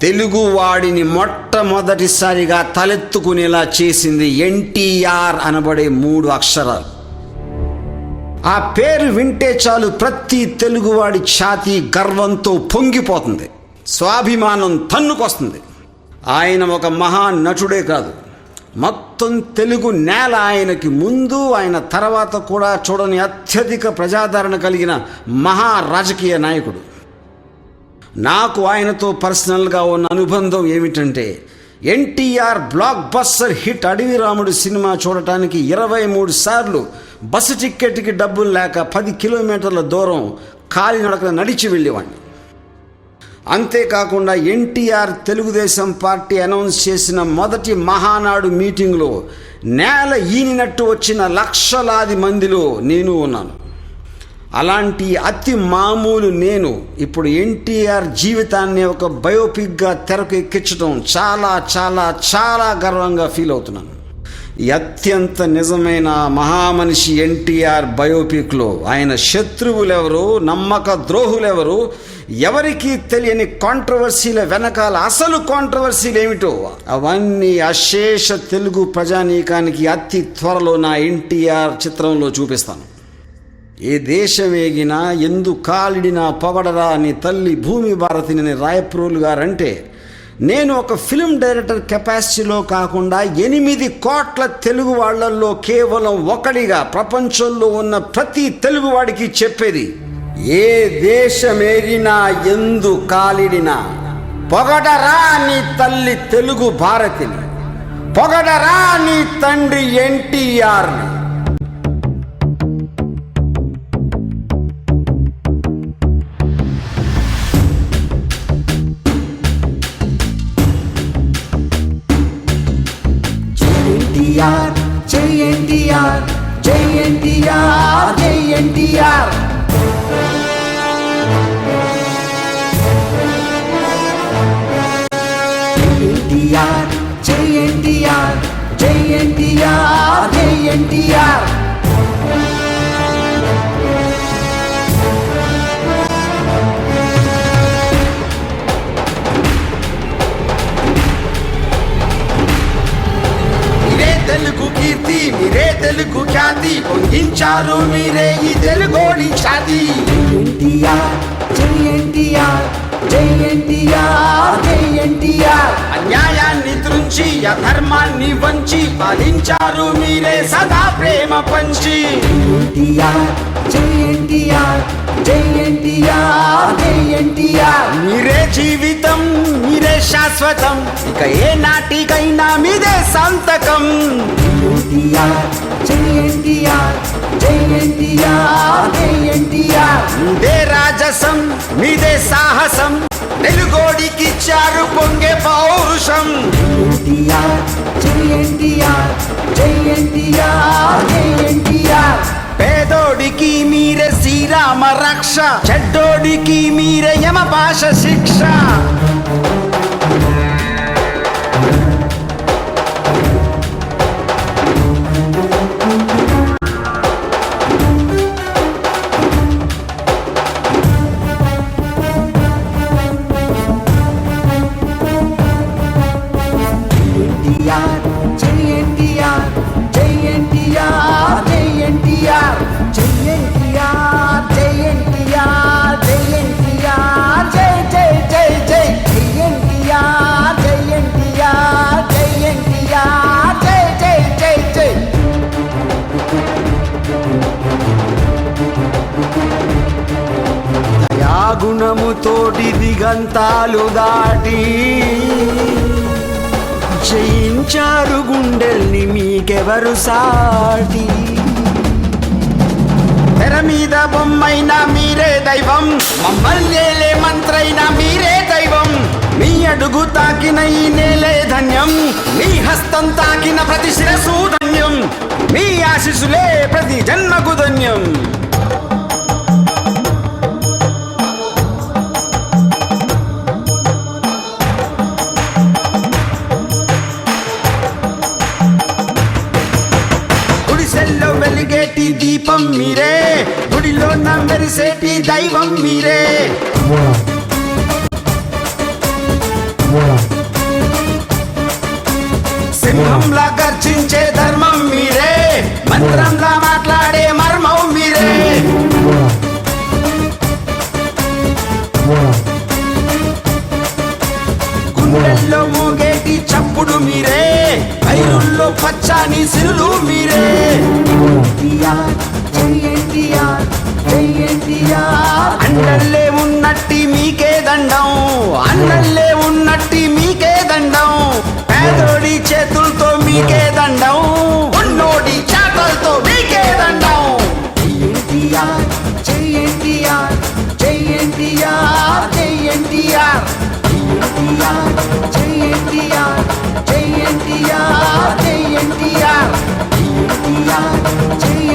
తెలుగువాడిని మొట్టమొదటిసారిగా తలెత్తుకునేలా చేసింది ఎన్టీఆర్ అనబడే 3 అక్షరాలు. ఆ పేరు వింటే చాలు ప్రతి తెలుగువాడి ఛాతీ గర్వంతో పొంగిపోతుంది, స్వాభిమానం తన్నుకొస్తుంది. ఆయన ఒక మహానటుడే కాదు, మొత్తం తెలుగు నేల ఆయనకి ముందు, ఆయన తర్వాత కూడా చూడని అత్యధిక ప్రజాదరణ కలిగిన మహా రాజకీయ నాయకుడు. నాకు ఆయనతో పర్సనల్గా ఉన్న అనుబంధం ఏమిటంటే, ఎన్టీఆర్ బ్లాక్ బస్టర్ హిట్ అడవి రాముడు సినిమా చూడటానికి 23 సార్లు బస్సు టిక్కెట్కి డబ్బులు లేక 10 కిలోమీటర్ల దూరం కాలినడకన నడిచి వెళ్ళేవాడిని. అంతేకాకుండా ఎన్టీఆర్ తెలుగుదేశం పార్టీ అనౌన్స్ చేసిన మొదటి మహానాడు మీటింగ్లో నేల ఈనినట్టు వచ్చిన లక్షలాది మందిలో నేను ఉన్నాను. అలాంటి అతి మామూలు నేను ఇప్పుడు ఎన్టీఆర్ జీవితాన్ని ఒక బయోపిక్గా తెరకు ఎక్కించడం చాలా చాలా చాలా గర్వంగా ఫీల్ అవుతున్నాను. ఈ అత్యంత నిజమైన మహామనిషి ఎన్టీఆర్ బయోపిక్లో ఆయన శత్రువులెవరు, నమ్మక ద్రోహులెవరు, ఎవరికీ తెలియని కాంట్రవర్సీల వెనకాల అసలు కాంట్రవర్సీలు ఏమిటో అవన్నీ అశేష తెలుగు ప్రజానీకానికి అతి త్వరలో నా ఎన్టీఆర్ చిత్రంలో చూపిస్తాను. ఏ దేశమేగినా ఎందు కాలిడినా పొగడరా అని తల్లి భూమి భారతిని రాయప్రోలు గారంటే, నేను ఒక ఫిల్మ్ డైరెక్టర్ కెపాసిటీలో కాకుండా 8 కోట్ల తెలుగు వాళ్లల్లో కేవలం ఒకడిగా ప్రపంచంలో ఉన్న ప్రతి తెలుగువాడికి చెప్పేది, ఏ దేశమేగినా ఎందు కాలిడినా పొగడరా నీ తల్లి తెలుగు భారతిని, పొగడరా నీ తండ్రి ఎన్టీఆర్ని. జై ఎన్టీఆర్, జై ఎన్టీఆర్, జై ఎన్టీఆర్. ఎన్టీఆర్, జై ఎన్టీఆర్, జై ఎన్టీఆర్, జై ఎన్టీఆర్. తెలుగు కీర్తి మీరే, తెలుగు ఖ్యాతి పొందించారు మీరే ఈ తెలుగోడి ఛాతి. ఎన్టీఆర్, జై ఎన్టీఆర్, జై ఎన్టీఆర్, జై ఎన్టీఆర్. అన్యాయాన్ని త్రుంచి అధర్మాన్ని వంచి పాలించారు మీరే సదా ప్రేమ పంచి. ఎన్టీఆర్, జై ఎన్టీఆర్, జై ఎన్టీఆర్, జై ఎన్టీఆర్. మీరే జీవితం, మీరే శాశ్వతం, ఇక ఏ నాటికైనా మీదే సంతకం. ఎన్టీఆర్, జై ఎన్టీఆర్, జై ఎన్టీఆర్, జై ఎన్టీఆర్. మీదే రాజసం, మీదే సాహసం, తెలుగోడికిచ్చారు పొంగే పౌరుషం. ఎన్టీఆర్, జై ఎన్టీఆర్, జై ఎన్టీఆర్, జై ఎన్టీఆర్. పేదోడికి మీరే శ్రీరామ రక్ష, చెడ్డోడికి మీరే యమ భాష శిక్ష. ఎన్టీఆర్, జై ఎన్టీఆర్, జై ఎన్టీఆర్, జై ఎన్టీఆర్. జై ఎన్టీఆర్, జై ఎన్టీఆర్, జై ఎన్టీఆర్, జై జై జై జై. జై ఎన్టీఆర్, జై ఎన్టీఆర్, జై ఎన్టీఆర్, జై జై జై జై. దయాగుణముతోటి దిగంతాలు దాటి జయించారు గుండెల్ని మీకెవరు సాటి. తెర మీద బొమ్మైనా మీరే దైవం, మమ్మల్ని మంత్రైనా మీరే దైవం. మీ అడుగు తాకిన ఈ నేలే ధన్యం, మీ హస్తం తాకిన ప్రతి శిరసు ధన్యం, మీ ఆశీస్సులే ప్రతి జన్మకు ధన్యం. వెలిగేటి దీపం మీరే, గుడిలో మెరిసేటి దైవం మీరే. సింహంలా గర్జించే ధర్మం మీరే, మంత్రంలా మాట్లాడే మర్మం మీరే. గుండెల్లో మోగేటి చప్పుడు మీరే, ఐరుల్లో పచ్చని సిరులు మీరే. అన్నల్లే ఉన్నట్టి మీకే దండం, అన్నల్లే ఉన్నట్టి మీకే దండం. పేదోడి చేతులతో మీకే దండం, ఉన్నోడి చేతులతో మీకే దండం. జై